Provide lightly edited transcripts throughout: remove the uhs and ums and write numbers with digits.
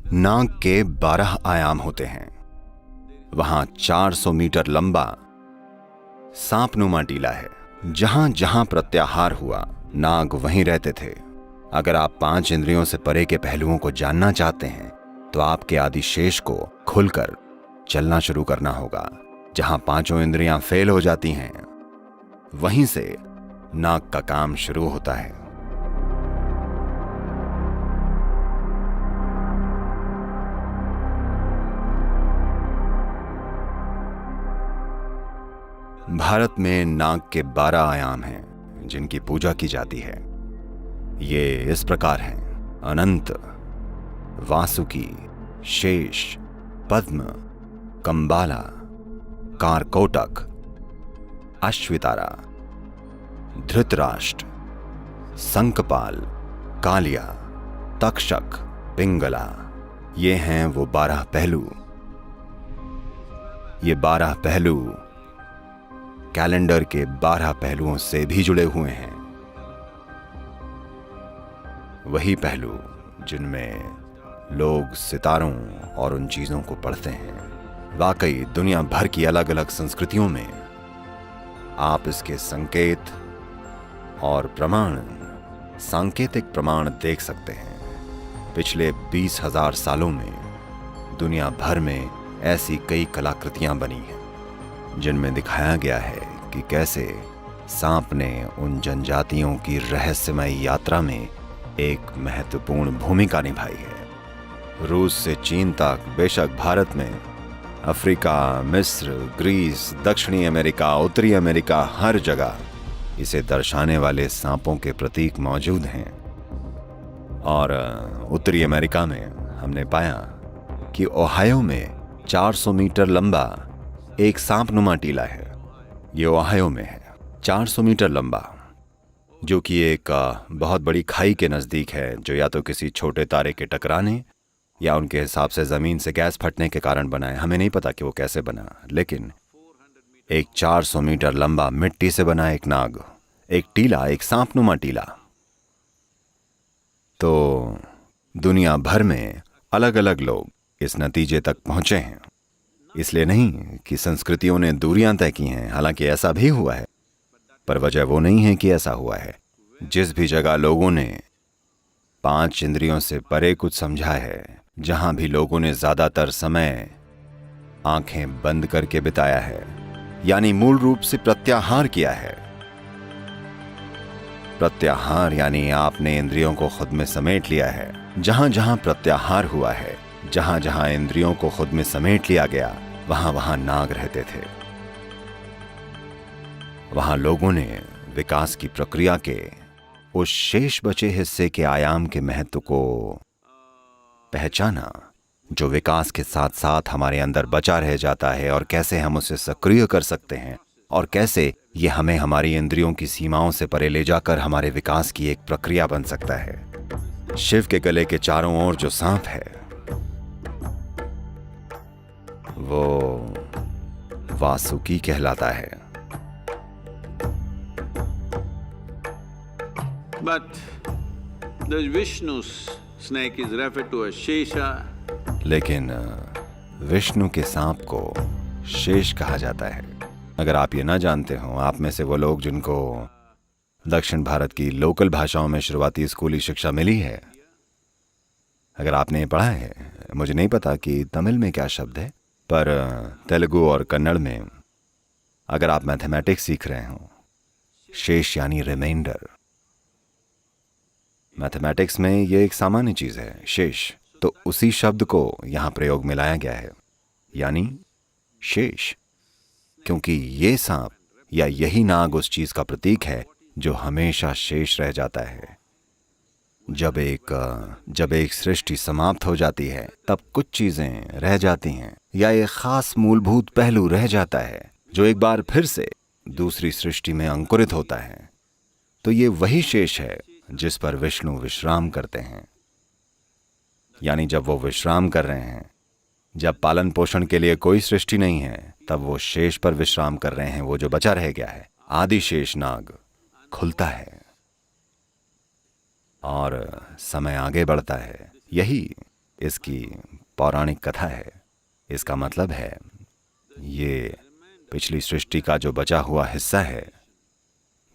नाग के 12 आयाम होते हैं। वहां 400 मीटर लंबा सांपनुमा टीला है। जहां जहां प्रत्याहार हुआ, नाग वहीं रहते थे। अगर आप 5 इंद्रियों से परे के पहलुओं को जानना चाहते हैं तो आपके आदिशेष को खुलकर चलना शुरू करना होगा। जहां 5 इंद्रियां फेल हो जाती हैं, वहीं से नाग का काम शुरू होता है। भारत में नाग के 12 आयाम हैं जिनकी पूजा की जाती है। ये इस प्रकार हैं: अनंत, वासुकी, शेष, पद्म, कंबाला, कारकोटक, अश्वितारा, धृतराष्ट्र, संकपाल, कालिया, तक्षक, पिंगला। ये हैं वो 12 पहलू। ये 12 पहलू कैलेंडर के 12 पहलुओं से भी जुड़े हुए हैं। वही पहलू जिनमें लोग सितारों और उन चीजों को पढ़ते हैं। वाकई दुनिया भर की अलग अलग संस्कृतियों में आप इसके संकेत और प्रमाण, सांकेतिक प्रमाण देख सकते हैं। पिछले 20,000 सालों में दुनिया भर में ऐसी कई कलाकृतियां बनी हैं जिनमें दिखाया गया है कि कैसे सांप ने उन जनजातियों की रहस्यमय यात्रा में एक महत्वपूर्ण भूमिका निभाई है। रूस से चीन तक, बेशक भारत में, अफ्रीका, मिस्र, ग्रीस, दक्षिणी अमेरिका, उत्तरी अमेरिका, हर जगह इसे दर्शाने वाले सांपों के प्रतीक मौजूद हैं। और उत्तरी अमेरिका में हमने पाया कि ओहायो में 400 मीटर लंबा एक सांपनुमा टीला है। ये ओहायो में है, 400 मीटर लंबा, जो कि एक बहुत बड़ी खाई के नज़दीक है, जो या तो किसी छोटे तारे के टकराने या उनके हिसाब से ज़मीन से गैस फटने के कारण बना है। हमें नहीं पता कि वो कैसे बना, लेकिन एक 400 मीटर लंबा मिट्टी से बना एक नाग, एक टीला, एक सांपनुमा टीला। तो दुनिया भर में अलग अलग लोग इस नतीजे तक पहुंचे हैं। इसलिए नहीं कि संस्कृतियों ने दूरियां तय की हैं, हालांकि ऐसा भी हुआ है, पर वजह वो नहीं है कि ऐसा हुआ है। जिस भी जगह लोगों ने 5 इंद्रियों से परे कुछ समझा है, जहां भी लोगों ने ज्यादातर समय आंखें बंद करके बिताया है, यानी मूल रूप से प्रत्याहार किया है। प्रत्याहार यानी आपने इंद्रियों को खुद में समेट लिया है। जहां जहां प्रत्याहार हुआ है, जहां जहां इंद्रियों को खुद में समेट लिया गया, वहां वहां नाग रहते थे। वहां लोगों ने विकास की प्रक्रिया के उस शेष बचे हिस्से के आयाम के महत्व को पहचाना, जो विकास के साथ साथ हमारे अंदर बचा रह जाता है, और कैसे हम उसे सक्रिय कर सकते हैं, और कैसे ये हमें हमारी इंद्रियों की सीमाओं से परे ले जाकर हमारे विकास की एक प्रक्रिया बन सकता है। शिव के गले के चारों ओर जो सांप है, वो वासुकी कहलाता है। But the Vishnu's snake is referred to as Shesha. लेकिन विष्णु के सांप को शेष कहा जाता है। अगर आप ये ना जानते हो, आप में से वो लोग जिनको दक्षिण भारत की लोकल भाषाओं में शुरुआती स्कूली शिक्षा मिली है, अगर आपने ये पढ़ा है, मुझे नहीं पता कि तमिल में क्या शब्द है, पर तेलुगु और कन्नड़ में अगर आप मैथमेटिक्स सीख रहे हो, शेष यानी रिमाइंडर। मैथमेटिक्स में ये एक सामान्य चीज है, शेष। तो उसी शब्द को यहां प्रयोग में लाया गया है, यानी शेष, क्योंकि ये सांप या यही नाग उस चीज का प्रतीक है जो हमेशा शेष रह जाता है। जब एक सृष्टि समाप्त हो जाती है, तब कुछ चीजें रह जाती हैं, या एक खास मूलभूत पहलू रह जाता है जो एक बार फिर से दूसरी सृष्टि में अंकुरित होता है। तो ये वही शेष है जिस पर विष्णु विश्राम करते हैं। यानी जब वो विश्राम कर रहे हैं, जब पालन पोषण के लिए कोई सृष्टि नहीं है, तब वो शेष पर विश्राम कर रहे हैं। वो जो बचा रह गया है, आदि शेष नाग, खुलता है और समय आगे बढ़ता है। यही इसकी पौराणिक कथा है। इसका मतलब है ये पिछली सृष्टि का जो बचा हुआ हिस्सा है,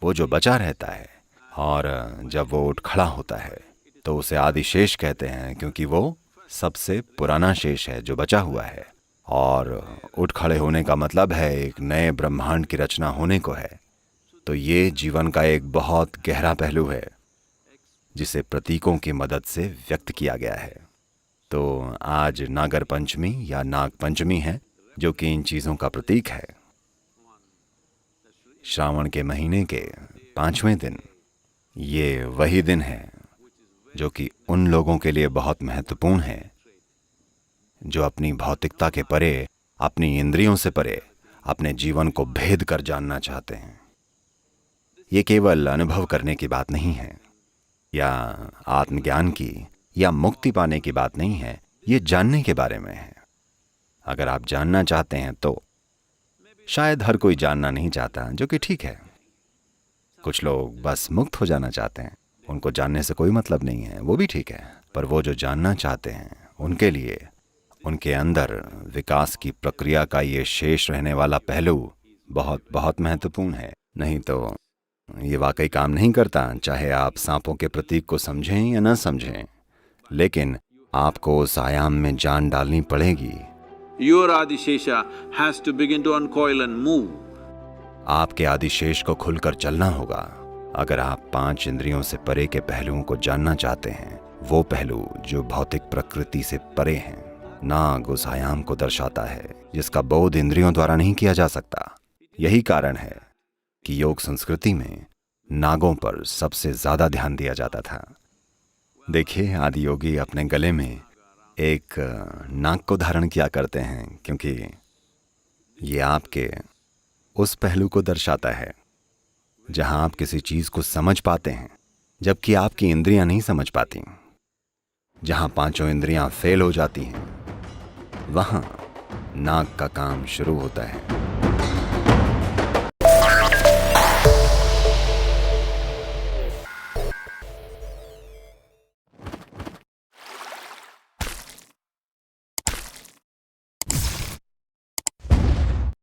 वो जो बचा रहता है, और जब वो उठ खड़ा होता है तो उसे आदिशेष कहते हैं, क्योंकि वो सबसे पुराना शेष है जो बचा हुआ है। और उठ खड़े होने का मतलब है एक नए ब्रह्मांड की रचना होने को है। तो ये जीवन का एक बहुत गहरा पहलू है जिसे प्रतीकों की मदद से व्यक्त किया गया है। तो आज नागर पंचमी या नाग पंचमी है, जो कि इन चीज़ों का प्रतीक है। श्रावण के महीने के 5वें दिन ये वही दिन है जो कि उन लोगों के लिए बहुत महत्वपूर्ण है जो अपनी भौतिकता के परे, अपनी इंद्रियों से परे अपने जीवन को भेद कर जानना चाहते हैं। ये केवल अनुभव करने की बात नहीं है, या आत्मज्ञान की या मुक्ति पाने की बात नहीं है, ये जानने के बारे में है। अगर आप जानना चाहते हैं तो शायद हर कोई जानना नहीं चाहता, जो कि ठीक है। कुछ लोग बस मुक्त हो जाना चाहते हैं, उनको जानने से कोई मतलब नहीं है, वो भी ठीक है। पर वो जो जानना चाहते हैं, उनके लिए उनके अंदर विकास की प्रक्रिया का ये शेष रहने वाला पहलू बहुत बहुत महत्वपूर्ण है। नहीं तो ये वाकई काम नहीं करता, चाहे आप सांपों के प्रतीक को समझें या न समझें। लेकिन आपको उस आयाम में जान डालनी पड़ेगी। Your Adishesha has to begin to uncoil and move. आपके आदिशेष को खुलकर चलना होगा। अगर आप 5 इंद्रियों से परे के पहलुओं को जानना चाहते हैं, वो पहलू जो भौतिक प्रकृति से परे हैं, नाग उस आयाम को दर्शाता है जिसका बोध इंद्रियों द्वारा नहीं किया जा सकता। यही कारण है कि योग संस्कृति में नागों पर सबसे ज्यादा ध्यान दिया जाता था। देखिए, आदि योगी अपने गले में एक नाग को धारण किया करते हैं, क्योंकि ये आपके उस पहलू को दर्शाता है जहां आप किसी चीज को समझ पाते हैं जबकि आपकी इंद्रियां नहीं समझ पाती। जहां 5 इंद्रियां फेल हो जाती हैं, वहां नाग का काम शुरू होता है।